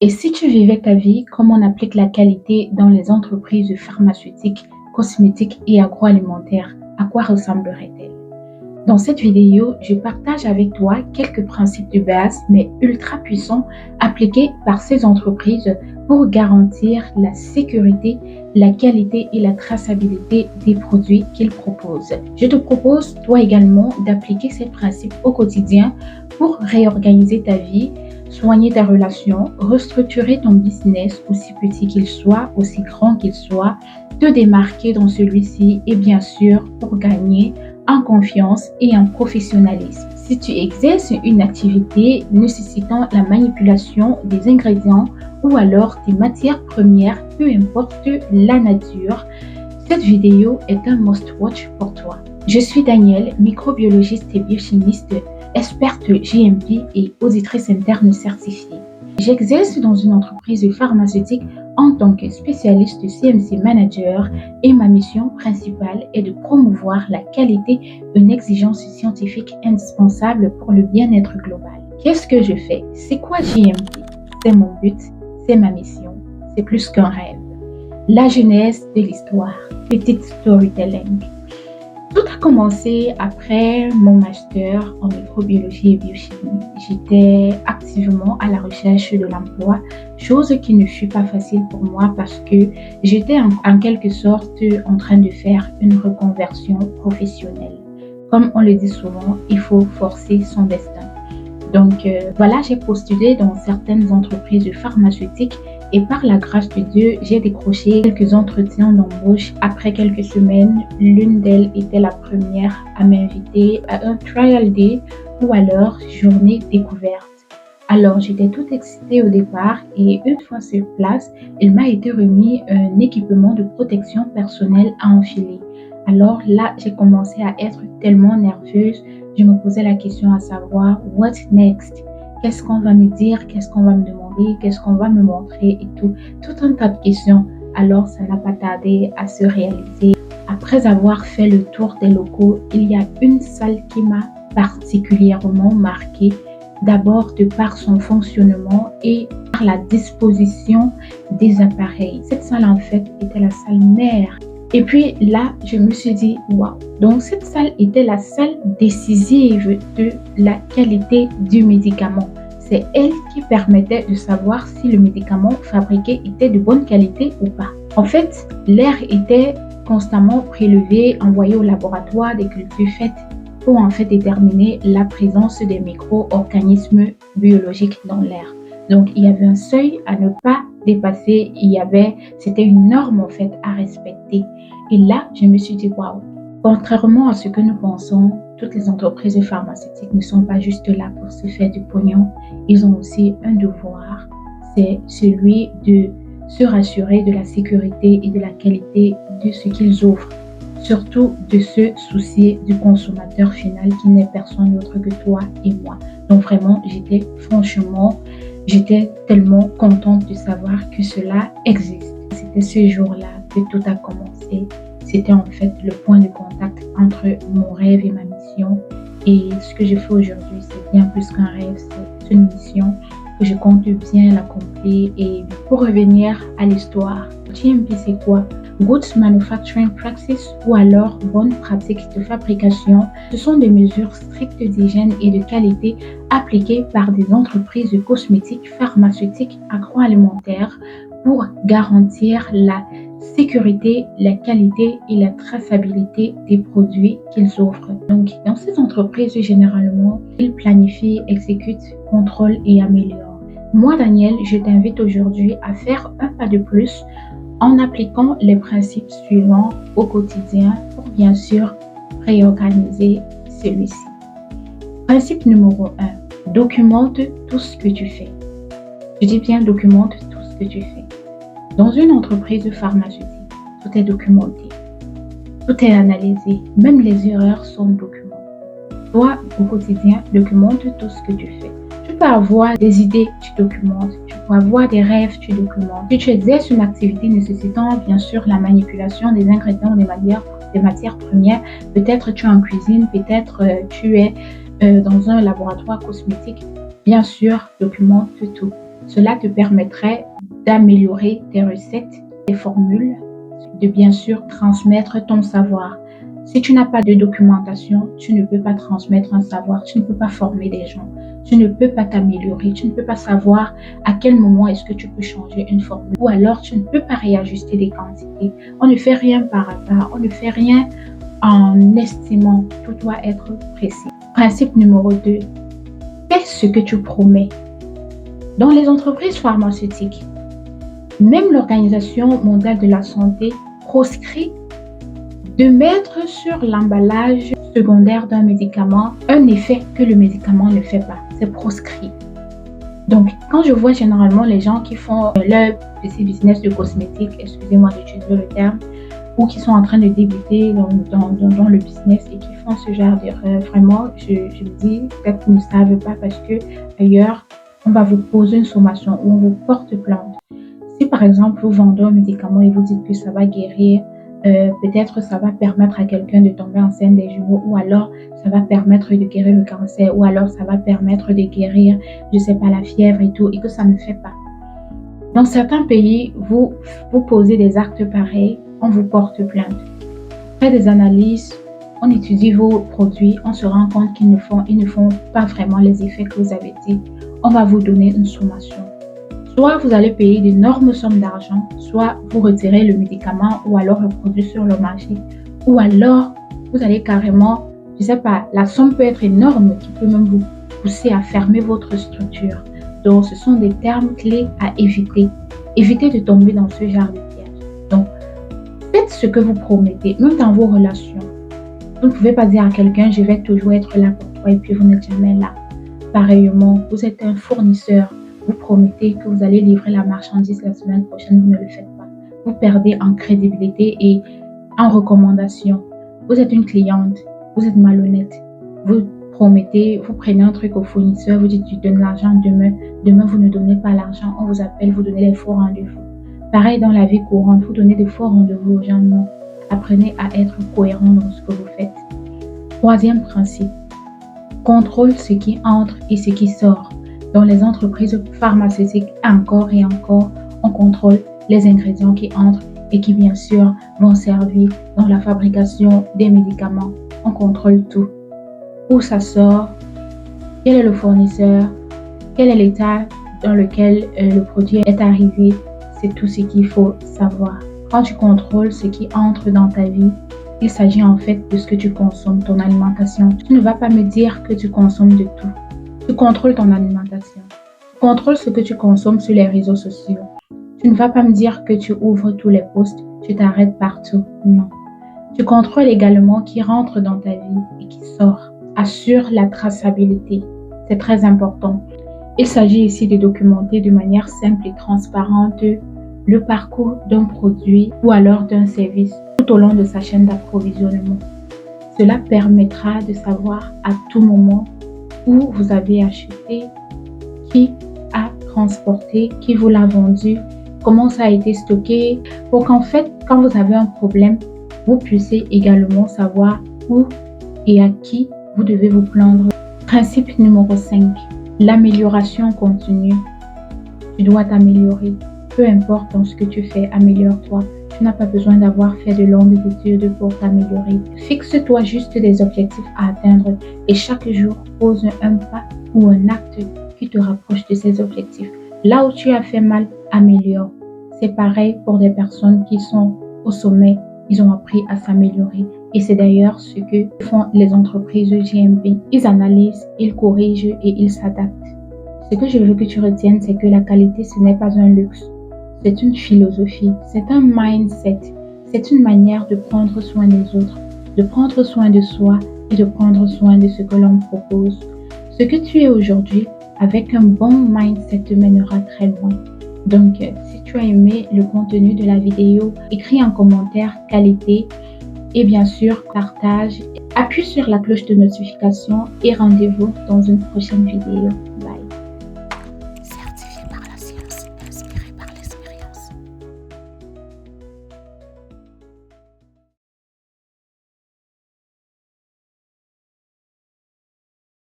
Et si tu vivais ta vie comme on applique la qualité dans les entreprises pharmaceutiques, cosmétiques et agroalimentaires, à quoi ressemblerait-elle? Dans cette vidéo, je partage avec toi quelques principes de base, mais ultra puissants, appliqués par ces entreprises pour garantir la sécurité, la qualité et la traçabilité des produits qu'ils proposent. Je te propose, toi également, d'appliquer ces principes au quotidien pour réorganiser ta vie, soigner ta relation, restructurer ton business, aussi petit qu'il soit, aussi grand qu'il soit, te démarquer dans celui-ci et bien sûr pour gagner en confiance et en professionnalisme. Si tu exerces une activité nécessitant la manipulation des ingrédients ou alors des matières premières, peu importe la nature, cette vidéo est un must-watch pour toi. Je suis Danielle, microbiologiste et biochimiste, experte GMP et auditrice interne certifiée. J'exerce dans une entreprise pharmaceutique en tant que spécialiste CMC manager et ma mission principale est de promouvoir la qualité, une exigence scientifique indispensable pour le bien-être global. Qu'est-ce que je fais? C'est quoi GMP? C'est mon but, c'est ma mission, c'est plus qu'un rêve. La genèse de l'histoire, petite storytelling. Tout a commencé après mon master en microbiologie et biochimie. J'étais activement à la recherche de l'emploi, chose qui ne fut pas facile pour moi parce que j'étais en quelque sorte en train de faire une reconversion professionnelle. Comme on le dit souvent, il faut forcer son destin. Donc voilà, j'ai postulé dans certaines entreprises pharmaceutiques et par la grâce de Dieu, j'ai décroché quelques entretiens d'embauche après quelques semaines. L'une d'elles était la première à m'inviter à un trial day ou alors journée découverte. Alors j'étais toute excitée au départ et une fois sur place, il m'a été remis un équipement de protection personnelle à enfiler. Alors là, j'ai commencé à être tellement nerveuse. Je me posais la question à savoir, what next? Qu'est-ce qu'on va me dire? Qu'est-ce qu'on va me demander? Qu'est-ce qu'on va me montrer? Et tout un tas de questions. Alors, ça n'a pas tardé à se réaliser. Après avoir fait le tour des locaux, il y a une salle qui m'a particulièrement marquée. D'abord de par son fonctionnement et par la disposition des appareils. Cette salle, en fait, était la salle mère. Et puis là, je me suis dit, waouh. Donc cette salle était la salle décisive de la qualité du médicament. C'est elle qui permettait de savoir si le médicament fabriqué était de bonne qualité ou pas. En fait, l'air était constamment prélevé, envoyé au laboratoire, des cultures faites pour en fait déterminer la présence des micro-organismes biologiques dans l'air. Donc, il y avait un seuil à ne pas dépasser. C'était une norme en fait à respecter. Et là, je me suis dit, waouh, contrairement à ce que nous pensons, toutes les entreprises pharmaceutiques ne sont pas juste là pour se faire du pognon. Ils ont aussi un devoir, c'est celui de se rassurer de la sécurité et de la qualité de ce qu'ils offrent. Surtout de se soucier du consommateur final qui n'est personne d'autre que toi et moi. Donc vraiment, j'étais tellement contente de savoir que cela existe. C'était ce jour-là que tout a commencé. C'était en fait le point de contact entre mon rêve et ma mission. Et ce que je fais aujourd'hui, c'est bien plus qu'un rêve, c'est une mission que je compte bien l'accomplir. Et pour revenir à l'histoire, GMP c'est quoi? Good Manufacturing Practice ou alors bonnes pratiques de fabrication, ce sont des mesures strictes d'hygiène et de qualité appliquées par des entreprises cosmétiques, pharmaceutiques, agroalimentaires pour garantir la sécurité, la qualité et la traçabilité des produits qu'ils offrent. Donc, dans ces entreprises, généralement, ils planifient, exécutent, contrôlent et améliorent. Moi, Daniel, je t'invite aujourd'hui à faire un pas de plus en appliquant les principes suivants au quotidien pour bien sûr réorganiser celui-ci. Principe numéro 1. Documente tout ce que tu fais. Je dis bien documente tout ce que tu fais. Dans une entreprise pharmaceutique, tout est documenté. Tout est analysé. Même les erreurs sont documentées. Toi, au quotidien, documente tout ce que tu fais. Tu peux avoir des idées, tu documentes. Tu peux avoir des rêves, tu documentes. Si tu exerces une activité nécessitant, bien sûr, la manipulation des ingrédients, des matières premières, peut-être tu es en cuisine, peut-être tu es dans un laboratoire cosmétique, bien sûr, documente tout. Cela te permettrait d'améliorer tes recettes, tes formules, de bien sûr transmettre ton savoir. Si tu n'as pas de documentation, tu ne peux pas transmettre un savoir, tu ne peux pas former des gens, tu ne peux pas t'améliorer, tu ne peux pas savoir à quel moment est-ce que tu peux changer une formule ou alors tu ne peux pas réajuster des quantités. On ne fait rien par hasard, on ne fait rien en estimant, tout doit être précis. Principe numéro 2, fais ce que tu promets. Dans les entreprises pharmaceutiques, même l'Organisation mondiale de la santé proscrit de mettre sur l'emballage secondaire d'un médicament un effet que le médicament ne fait pas. C'est proscrit. Donc, quand je vois généralement les gens qui font leur petit business de cosmétiques, excusez-moi d'utiliser le terme, ou qui sont en train de débuter dans le business et qui font ce genre d'erreur, vraiment, je me dis, peut-être qu'ils ne savent pas parce que ailleurs, on va vous poser une sommation ou on vous porte plainte. Si par exemple, vous vendez un médicament et vous dites que ça va guérir, peut-être ça va permettre à quelqu'un de tomber enceinte des jumeaux ou alors ça va permettre de guérir le cancer ou alors ça va permettre de guérir, je sais pas, la fièvre et tout et que ça ne fait pas. Dans certains pays, vous posez des actes pareils, on vous porte plainte. Après des analyses, on étudie vos produits, on se rend compte qu'ils ne font pas vraiment les effets que vous avez dit. On va vous donner une sommation. Soit vous allez payer d'énormes sommes d'argent, soit vous retirez le médicament ou alors le produit sur le marché, ou alors vous allez carrément, je sais pas, la somme peut être énorme qui peut même vous pousser à fermer votre structure. Donc, ce sont des termes clés à éviter. Évitez de tomber dans ce genre de piège. Donc, faites ce que vous promettez, même dans vos relations. Vous ne pouvez pas dire à quelqu'un, je vais toujours être là pour toi et puis vous n'êtes jamais là. Pareillement, vous êtes un fournisseur. Vous promettez que vous allez livrer la marchandise la semaine prochaine, vous ne le faites pas. Vous perdez en crédibilité et en recommandation. Vous êtes une cliente, vous êtes malhonnête. Vous promettez, vous prenez un truc au fournisseur, vous dites tu donnes l'argent demain. Demain, vous ne donnez pas l'argent, on vous appelle, vous donnez les faux rendez-vous. Pareil dans la vie courante, vous donnez des faux rendez-vous aux gens. Non. Apprenez à être cohérent dans ce que vous faites. Troisième principe, contrôle ce qui entre et ce qui sort. Dans les entreprises pharmaceutiques, encore et encore, on contrôle les ingrédients qui entrent et qui, bien sûr, vont servir dans la fabrication des médicaments. On contrôle tout. Où ça sort, quel est le fournisseur, quel est l'état dans lequel le produit est arrivé. C'est tout ce qu'il faut savoir. Quand tu contrôles ce qui entre dans ta vie, il s'agit en fait de ce que tu consommes, ton alimentation. Tu ne vas pas me dire que tu consommes de tout. Tu contrôles ton alimentation. Tu contrôles ce que tu consommes sur les réseaux sociaux. Tu ne vas pas me dire que tu ouvres tous les posts, tu t'arrêtes partout. Non. Tu contrôles également qui rentre dans ta vie et qui sort. Assure la traçabilité. C'est très important. Il s'agit ici de documenter de manière simple et transparente le parcours d'un produit ou alors d'un service tout au long de sa chaîne d'approvisionnement. Cela permettra de savoir à tout moment où vous avez acheté, qui a transporté, qui vous l'a vendu, comment ça a été stocké, pour qu'en fait, quand vous avez un problème, vous puissiez également savoir où et à qui vous devez vous plaindre. Principe numéro 5, l'amélioration continue. Tu dois t'améliorer. Peu importe dans ce que tu fais, améliore-toi. Tu n'as pas besoin d'avoir fait de longues études pour t'améliorer. Fixe-toi juste des objectifs à atteindre et chaque jour, pose un pas ou un acte qui te rapproche de ces objectifs. Là où tu as fait mal, améliore. C'est pareil pour des personnes qui sont au sommet. Ils ont appris à s'améliorer. Et c'est d'ailleurs ce que font les entreprises GMP. Ils analysent, ils corrigent et ils s'adaptent. Ce que je veux que tu retiennes, c'est que la qualité, ce n'est pas un luxe. C'est une philosophie, c'est un mindset, c'est une manière de prendre soin des autres, de prendre soin de soi et de prendre soin de ce que l'on propose. Ce que tu es aujourd'hui, avec un bon mindset, te mènera très loin. Donc, si tu as aimé le contenu de la vidéo, écris en commentaire qualité et bien sûr, partage, appuie sur la cloche de notification et rendez-vous dans une prochaine vidéo. Bye.